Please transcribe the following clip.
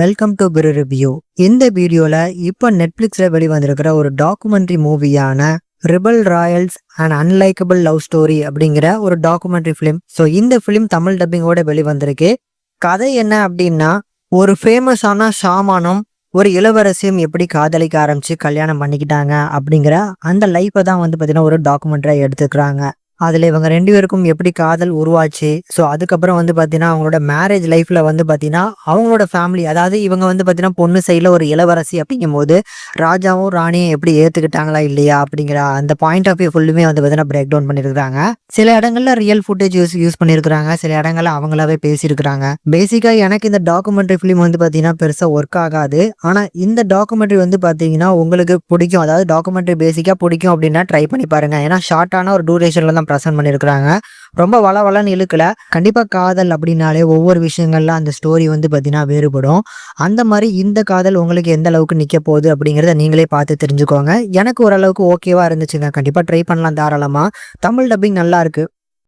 Welcome to பிரு review. இந்த வீடியோல இப்போ நெட்ஃபிளிக்ஸ்ல வெளிவந்திருக்கிற ஒரு டாக்குமெண்ட்ரி மூவியான rebel royals and unlikeable love story அப்படிங்கிற ஒரு டாக்குமெண்ட்ரி ஃபிலிம். ஸோ இந்த ஃபிலிம் தமிழ் டப்பிங்கோட வெளிவந்திருக்கு. கதை என்ன அப்படின்னா, ஒரு ஃபேமஸான ஷாமானும் ஒரு இளவரசியும் எப்படி காதலிக்க ஆரம்பிச்சு கல்யாணம் பண்ணிக்கிட்டாங்க அப்படிங்கிற அந்த லைஃப்பை தான் பார்த்தீங்கன்னா ஒரு டாக்குமெண்ட்ரியா எடுத்துக்கிறாங்க. அதில் இவங்க 2 பேருக்கும் எப்படி காதல் உருவாச்சு. ஸோ அதுக்கப்புறம் பார்த்தீங்கன்னா அவங்களோட மேரேஜ் லைஃப்பில் பார்த்தீங்கன்னா அவங்களோட ஃபேமிலி, அதாவது இவங்க பார்த்தீங்கன்னா பொண்ணு சைடில் ஒரு இளவரசி அப்படிங்கும்போது ராஜாவும் ராணியும் எப்படி ஏற்றுக்கிட்டாங்களா இல்லையா அப்படிங்கிற அந்த பாயிண்ட் ஆஃப் வியூ ஃபுல்லுமே பார்த்தீங்கன்னா பிரேக் டவுன் பண்ணியிருக்காங்க. சில இடங்கள்ல ரியல் ஃபுட்டேஜ் யூஸ் பண்ணியிருக்கிறாங்க, சில இடங்கள்ல அவங்களாவே பேசியிருக்கிறாங்க. பேசிக்காக எனக்கு இந்த டாக்குமெண்ட்ரி ஃபிலிம் பார்த்தீங்கன்னா பெருசாக ஒர்க் ஆகாது. ஆனால் இந்த டாக்குமெண்ட்ரி பார்த்தீங்கன்னா உங்களுக்கு பிடிக்கும், அதாவது டாக்குமெண்ட்ரி பேசிக்காக பிடிக்கும் அப்படின்னா ட்ரை பண்ணி பாருங்க. ஏன்னா ஷார்ட்டான ஒரு டூரேஷனில் தான் ப்ரெசென்ட் பண்ணியிருக்கிறாங்க. ரொம்ப வளவளன்னு இழுக்கல. கண்டிப்பாக காதல் அப்படின்னாலே ஒவ்வொரு விஷயங்கள்ல அந்த ஸ்டோரி பார்த்தீங்கன்னா வேறுபடும். அந்த மாதிரி இந்த காதல் உங்களுக்கு எந்த அளவுக்கு நிற்க போகுது அப்படிங்கிறத நீங்களே பார்த்து தெரிஞ்சுக்கோங்க. எனக்கு ஓரளவுக்கு ஓகேவா இருந்துச்சுங்க. கண்டிப்பாக ட்ரை பண்ணலாம் தாராளமாக. தமிழ் டப்பிங் நல்லா இருக்கு.